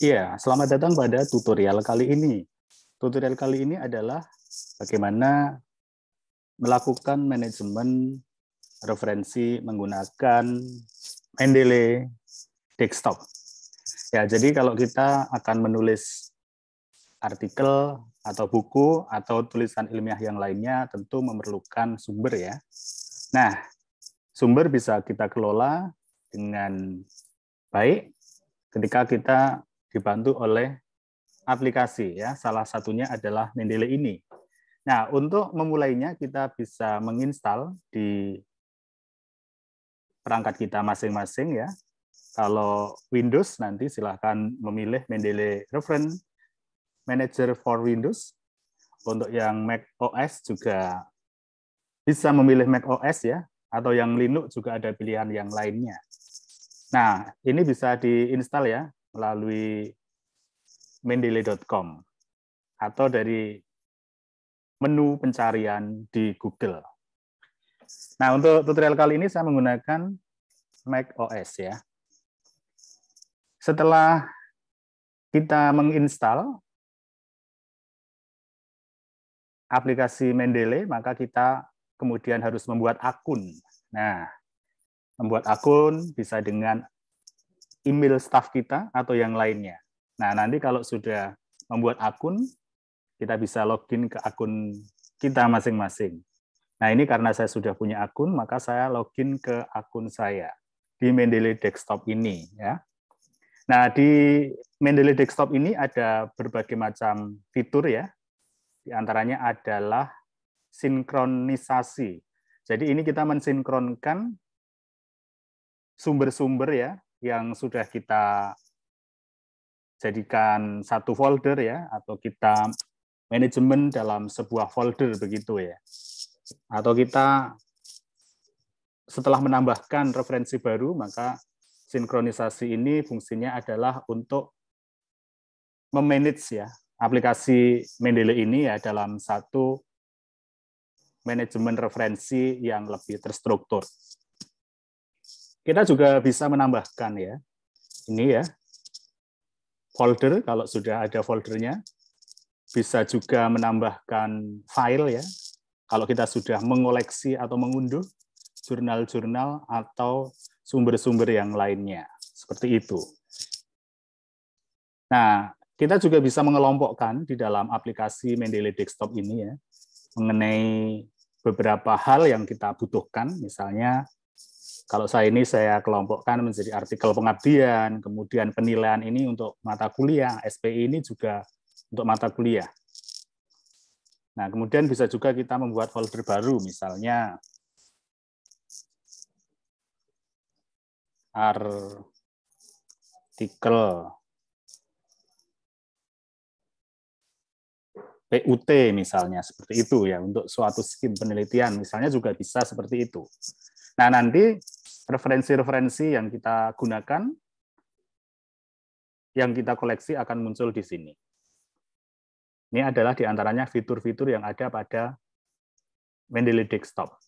Iya, selamat datang pada tutorial kali ini. Tutorial kali ini adalah bagaimana melakukan manajemen referensi menggunakan Mendeley Desktop. Ya, jadi kalau kita akan menulis artikel atau buku atau tulisan ilmiah yang lainnya tentu memerlukan sumber ya. Nah, sumber bisa kita kelola dengan baik ketika kita dibantu oleh aplikasi ya. Salah satunya adalah Mendeley ini. Nah, untuk memulainya kita bisa menginstal di perangkat kita masing-masing ya. Kalau Windows nanti silahkan memilih Mendeley Reference Manager for Windows. Untuk yang Mac OS juga bisa memilih Mac OS ya, atau yang Linux juga ada pilihan yang lainnya. Nah, ini bisa diinstal ya melalui mendeley.com atau dari menu pencarian di Google. Nah, untuk tutorial kali ini saya menggunakan Mac OS ya. Setelah kita menginstal aplikasi Mendeley, maka kita kemudian harus membuat akun. Nah, membuat akun bisa dengan email staff kita atau yang lainnya. Nah, nanti kalau sudah membuat akun, kita bisa login ke akun kita masing-masing. Nah, ini karena saya sudah punya akun, maka saya login ke akun saya di Mendeley Desktop ini. Ya. Nah, di Mendeley Desktop ini ada berbagai macam fitur ya. Di antaranya adalah sinkronisasi. Jadi ini kita mensinkronkan sumber-sumber ya yang sudah kita jadikan satu folder ya, atau kita manajemen dalam sebuah folder begitu ya. Atau kita setelah menambahkan referensi baru, maka sinkronisasi ini fungsinya adalah untuk memanage ya aplikasi Mendeley ini ya dalam satu manajemen referensi yang lebih terstruktur. Kita juga bisa menambahkan ya, ini ya, folder kalau sudah ada foldernya, bisa juga menambahkan file ya, kalau kita sudah mengoleksi atau mengunduh jurnal-jurnal atau sumber-sumber yang lainnya, seperti itu. Nah, kita juga bisa mengelompokkan di dalam aplikasi Mendeley Desktop ini ya, mengenai beberapa hal yang kita butuhkan, misalnya kalau saya kelompokkan menjadi artikel pengabdian, kemudian penilaian ini untuk mata kuliah, SPI ini juga untuk mata kuliah. Nah, kemudian bisa juga kita membuat folder baru, misalnya artikel PUT misalnya, seperti itu ya, untuk suatu skim penelitian misalnya juga bisa seperti itu. Nah, nanti referensi-referensi yang kita gunakan, yang kita koleksi akan muncul di sini. Ini adalah di antaranya fitur-fitur yang ada pada Mendeley Desktop.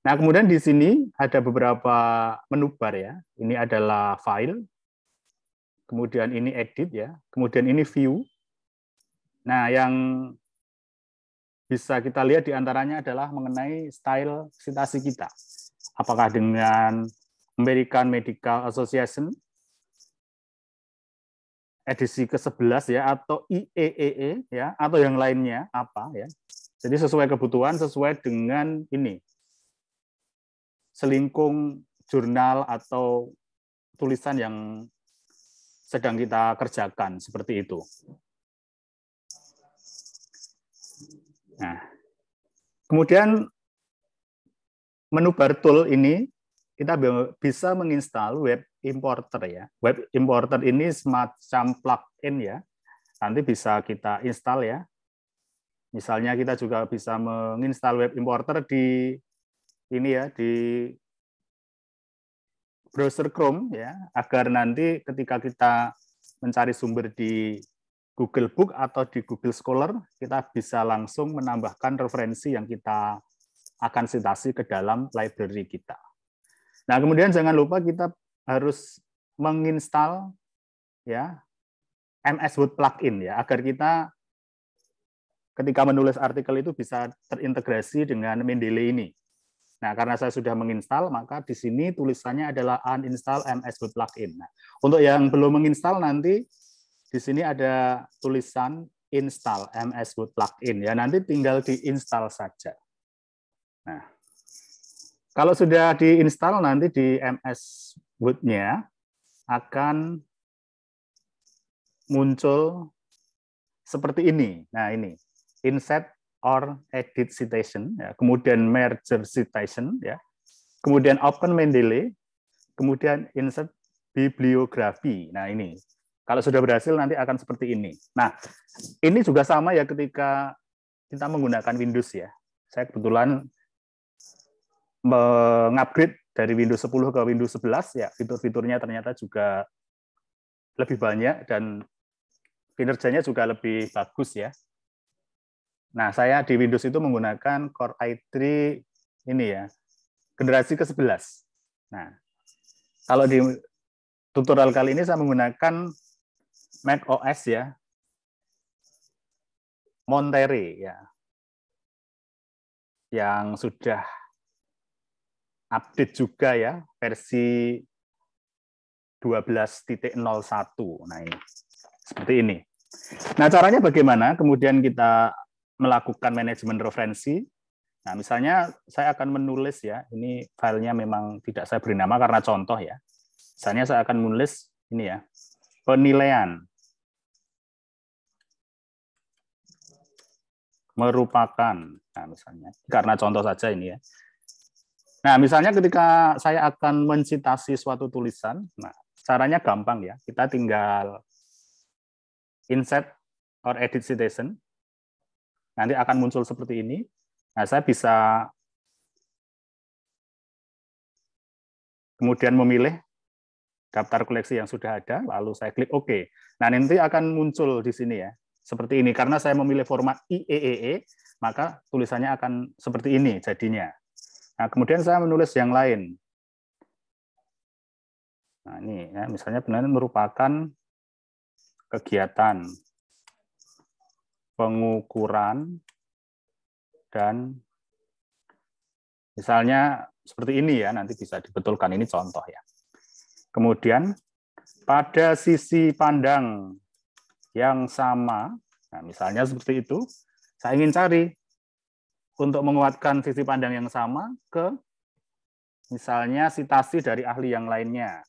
Nah, kemudian di sini ada beberapa menu bar ya. Ini adalah file, kemudian ini edit ya, kemudian ini view. Nah, yang bisa kita lihat di antaranya adalah mengenai style citasi kita. Apakah dengan American Medical Association edisi ke-11 ya, atau IEEE ya, atau yang lainnya apa ya. Jadi sesuai kebutuhan, sesuai dengan ini selingkung jurnal atau tulisan yang sedang kita kerjakan, seperti itu. Nah, kemudian menu bar tool ini kita bisa menginstal web importer ya. Web importer ini semacam plugin ya. Nanti bisa kita install ya. Misalnya kita juga bisa menginstal web importer di ini ya, di browser Chrome ya, agar nanti ketika kita mencari sumber di Google Book atau di Google Scholar, kita bisa langsung menambahkan referensi yang kita akan citasi ke dalam library kita. Nah, kemudian jangan lupa kita harus menginstal ya MS Word plugin ya, agar kita ketika menulis artikel itu bisa terintegrasi dengan Mendeley ini. Nah, karena saya sudah menginstal, maka di sini tulisannya adalah uninstall MS Word plugin. Nah, untuk yang belum menginstal nanti di sini ada tulisan install MS Word plugin ya, nanti tinggal diinstal saja. Nah, kalau sudah diinstal nanti di MS Word-nya akan muncul seperti ini. Nah, ini insert or edit citation, ya, kemudian merger citation, ya, kemudian open Mendeley, kemudian insert bibliografi. Nah, ini kalau sudah berhasil nanti akan seperti ini. Nah, ini juga sama ya ketika kita menggunakan Windows ya. Saya kebetulan mengupgrade dari Windows 10 ke Windows 11 ya, fitur-fiturnya ternyata juga lebih banyak dan kinerjanya juga lebih bagus ya. Nah, saya di Windows itu menggunakan Core i3 ini ya, generasi ke-11. Nah, kalau di tutorial kali ini saya menggunakan Mac OS ya, Monterey ya, yang sudah update juga ya, versi 12.01. Nah, ini seperti ini. Nah, caranya bagaimana? Kemudian kita melakukan manajemen referensi. Nah, misalnya saya akan menulis ya, ini filenya memang tidak saya beri nama karena contoh ya. Misalnya saya akan menulis ini ya, penilaian merupakan, nah misalnya, karena contoh saja ini ya. Nah, misalnya ketika saya akan mencitasi suatu tulisan, nah caranya gampang ya, kita tinggal insert or edit citation, nanti akan muncul seperti ini. Nah, saya bisa kemudian memilih daftar koleksi yang sudah ada, lalu saya klik OK. Nah, nanti akan muncul di sini ya, seperti ini. Karena saya memilih format IEEE, maka tulisannya akan seperti ini jadinya. Nah, kemudian saya menulis yang lain. Nah, ini ya, misalnya benar merupakan kegiatan pengukuran dan misalnya seperti ini ya, nanti bisa dibetulkan, ini contoh ya. Kemudian pada sisi pandang yang sama, nah misalnya seperti itu, saya ingin cari untuk menguatkan sisi pandang yang sama ke misalnya sitasi dari ahli yang lainnya.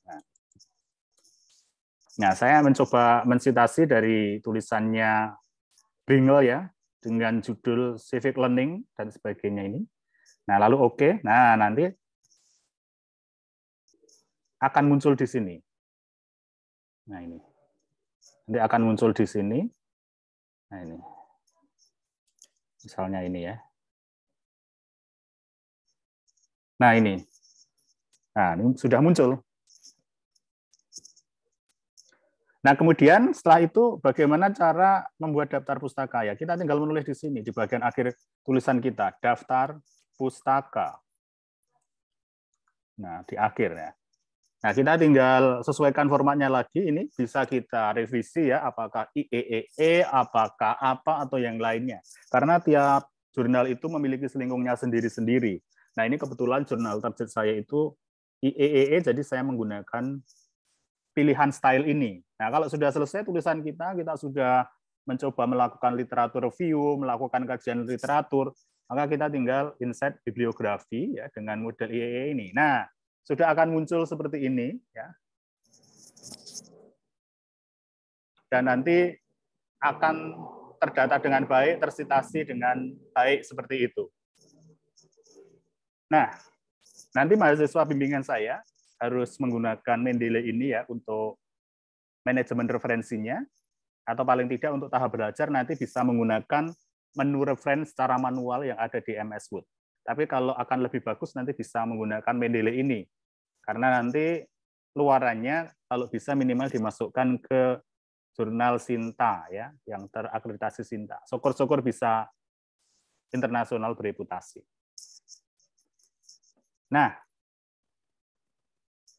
Nah, saya mencoba mensitasi dari tulisannya Bringle ya, dengan judul Civic Learning dan sebagainya ini. Nah, lalu oke. Nah, nanti akan muncul di sini. Nah, ini. Nanti akan muncul di sini. Nah, ini. Misalnya ini ya. Nah, ini. Nah, ini sudah muncul. Nah, kemudian setelah itu bagaimana cara membuat daftar pustaka ya? Kita tinggal menulis di sini di bagian akhir tulisan kita, daftar pustaka. Nah, di akhir ya. Nah, kita tinggal sesuaikan formatnya lagi, ini bisa kita revisi ya, apakah IEEE, apakah apa, atau yang lainnya. Karena tiap jurnal itu memiliki selingkungnya sendiri-sendiri. Nah, ini kebetulan jurnal target saya itu IEEE, jadi saya menggunakan pilihan style ini. Nah, kalau sudah selesai tulisan kita sudah mencoba melakukan literatur review, melakukan kajian literatur, maka kita tinggal insert bibliografi ya dengan model IEEE ini. Nah, sudah akan muncul seperti ini ya. Dan nanti akan terdata dengan baik, tersitasi dengan baik seperti itu. Nah, nanti mahasiswa bimbingan saya harus menggunakan Mendeley ini ya untuk manajemen referensinya, atau paling tidak untuk tahap belajar nanti bisa menggunakan menu reference secara manual yang ada di MS Word. Tapi kalau akan lebih bagus nanti bisa menggunakan Mendeley ini. Karena nanti luarannya kalau bisa minimal dimasukkan ke jurnal Sinta ya, yang terakreditasi Sinta. Syukur-syukur bisa internasional bereputasi. Nah,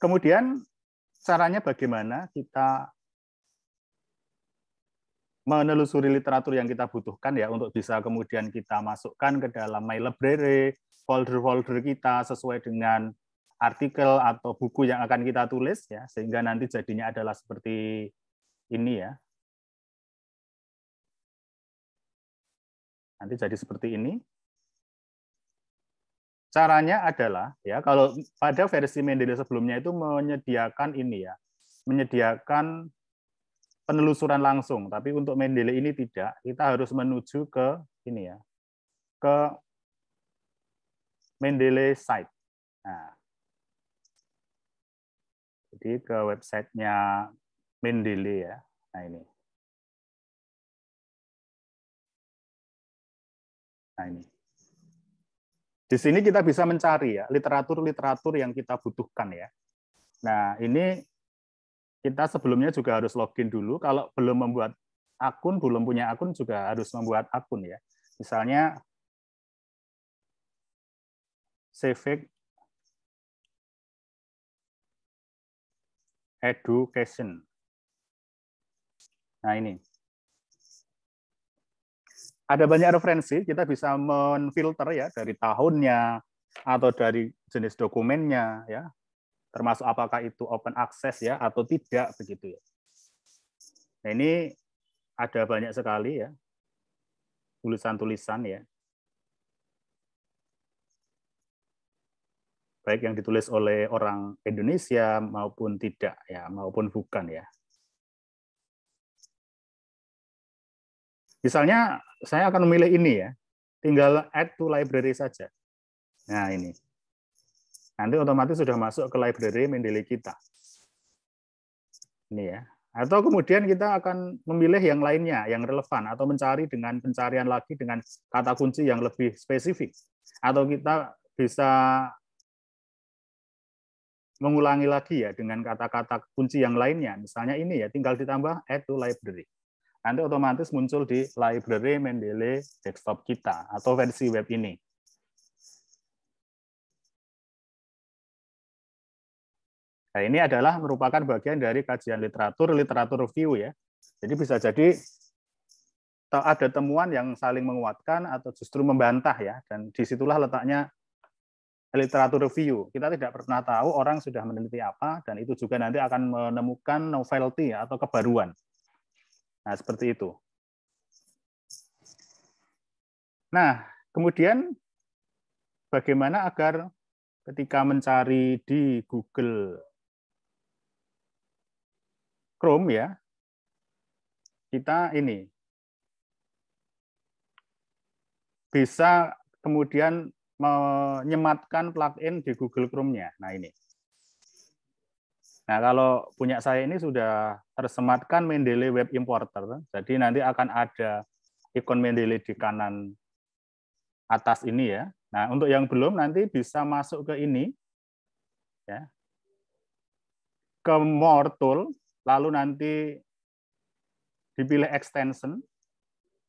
kemudian caranya bagaimana kita menelusuri literatur yang kita butuhkan ya untuk bisa kemudian kita masukkan ke dalam My Library, folder-folder kita sesuai dengan artikel atau buku yang akan kita tulis ya, sehingga nanti jadinya adalah seperti ini ya. Nanti jadi seperti ini. Caranya adalah ya kalau pada versi Mendeley sebelumnya itu menyediakan ini ya, menyediakan penelusuran langsung, tapi untuk Mendeley ini tidak, kita harus menuju ke ini ya, ke Mendeley site. Nah, jadi ke websitenya Mendeley ya. Nah ini. Nah ini. Di sini kita bisa mencari ya literatur-literatur yang kita butuhkan ya. Nah ini kita sebelumnya juga harus login dulu. Kalau belum membuat akun, belum punya akun juga harus membuat akun ya. Misalnya Civic Education. Nah ini. Ada banyak referensi, kita bisa menfilter ya dari tahunnya atau dari jenis dokumennya ya, termasuk apakah itu open access ya atau tidak begitu ya. Nah, ini ada banyak sekali ya tulisan-tulisan ya. Baik yang ditulis oleh orang Indonesia maupun tidak ya, maupun bukan ya. Misalnya saya akan memilih ini ya, tinggal add to library saja. Nah ini, nanti otomatis sudah masuk ke library Mendeley kita. Ini ya. Atau kemudian kita akan memilih yang lainnya, yang relevan, atau mencari dengan pencarian lagi dengan kata kunci yang lebih spesifik. Atau kita bisa mengulangi lagi ya dengan kata-kata kunci yang lainnya. Misalnya ini ya, tinggal ditambah add to library. Nanti otomatis muncul di library Mendeley desktop kita atau versi web ini. Nah, ini adalah merupakan bagian dari kajian literatur review ya. Jadi bisa jadi ada temuan yang saling menguatkan atau justru membantah ya, dan disitulah letaknya literatur review. Kita tidak pernah tahu orang sudah meneliti apa, dan itu juga nanti akan menemukan novelty atau kebaruan. Nah, seperti itu. Nah, kemudian bagaimana agar ketika mencari di Google Chrome ya, kita ini bisa kemudian menyematkan plugin di Google Chrome-nya. Nah, ini. Nah, kalau punya saya ini sudah tersematkan Mendeley Web Importer, jadi nanti akan ada ikon Mendeley di kanan atas ini ya. Nah, untuk yang belum nanti bisa masuk ke ini, ya, ke More Tool, lalu nanti dipilih Extension.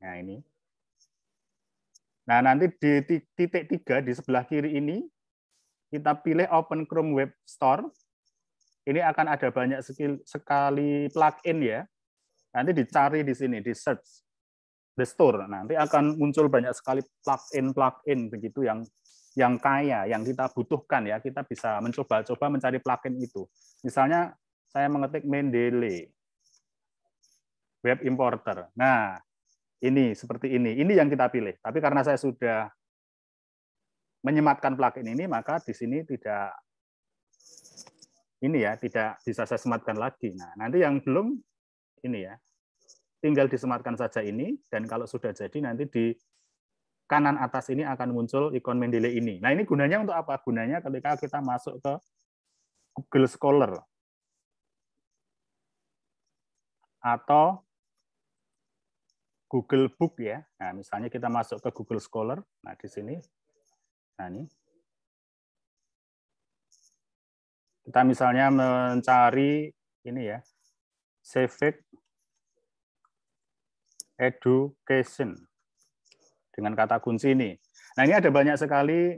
Nah, ini. Nah, nanti di titik 3 di sebelah kiri ini, kita pilih Open Chrome Web Store. Ini akan ada banyak sekali plugin ya. Nanti dicari di sini, di search the store. Nanti akan muncul banyak sekali plugin begitu yang kaya, yang kita butuhkan ya. Kita bisa mencoba-coba mencari plugin itu. Misalnya saya mengetik Mendeley Web Importer. Nah, ini seperti ini. Ini yang kita pilih. Tapi karena saya sudah menyematkan plugin ini, maka di sini tidak ini ya, tidak bisa saya sematkan lagi. Nah, nanti yang belum ini ya, tinggal disematkan saja ini, dan kalau sudah jadi nanti di kanan atas ini akan muncul ikon Mendeley ini. Nah, ini gunanya untuk apa? Gunanya ketika kita masuk ke Google Scholar atau Google Book ya. Nah, misalnya kita masuk ke Google Scholar, nah di sini, nah ini, kita misalnya mencari ini ya, Civic Education dengan kata kunci ini. Nah, ini ada banyak sekali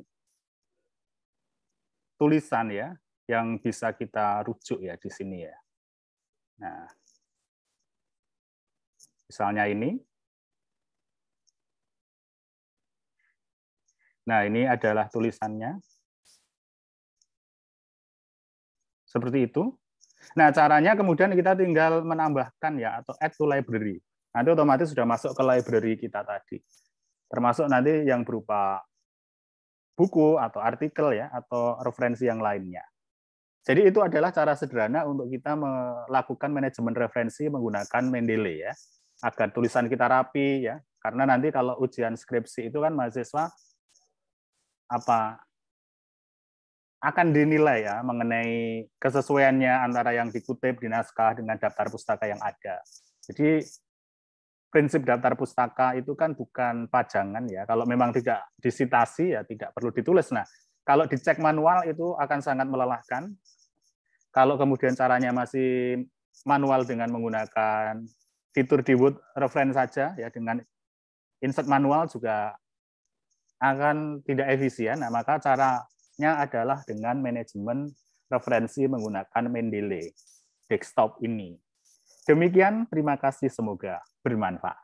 tulisan ya yang bisa kita rujuk ya di sini ya. Nah, Misalnya ini. Nah, ini adalah tulisannya. Seperti itu. Nah, caranya kemudian kita tinggal menambahkan ya, atau add to library. Nanti otomatis sudah masuk ke library kita tadi. Termasuk nanti yang berupa buku atau artikel ya, atau referensi yang lainnya. Jadi itu adalah cara sederhana untuk kita melakukan manajemen referensi menggunakan Mendeley ya, agar tulisan kita rapi ya. Karena nanti kalau ujian skripsi itu kan mahasiswa akan dinilai ya mengenai kesesuaiannya antara yang dikutip di naskah dengan daftar pustaka yang ada. Jadi prinsip daftar pustaka itu kan bukan pajangan ya. Kalau memang tidak disitasi ya tidak perlu ditulis. Nah, kalau dicek manual itu akan sangat melelahkan. Kalau kemudian caranya masih manual dengan menggunakan fitur di Word reference saja ya, dengan insert manual juga akan tidak efisien. Nah, maka caranya adalah dengan manajemen referensi menggunakan Mendeley desktop ini. Demikian, terima kasih, semoga bermanfaat.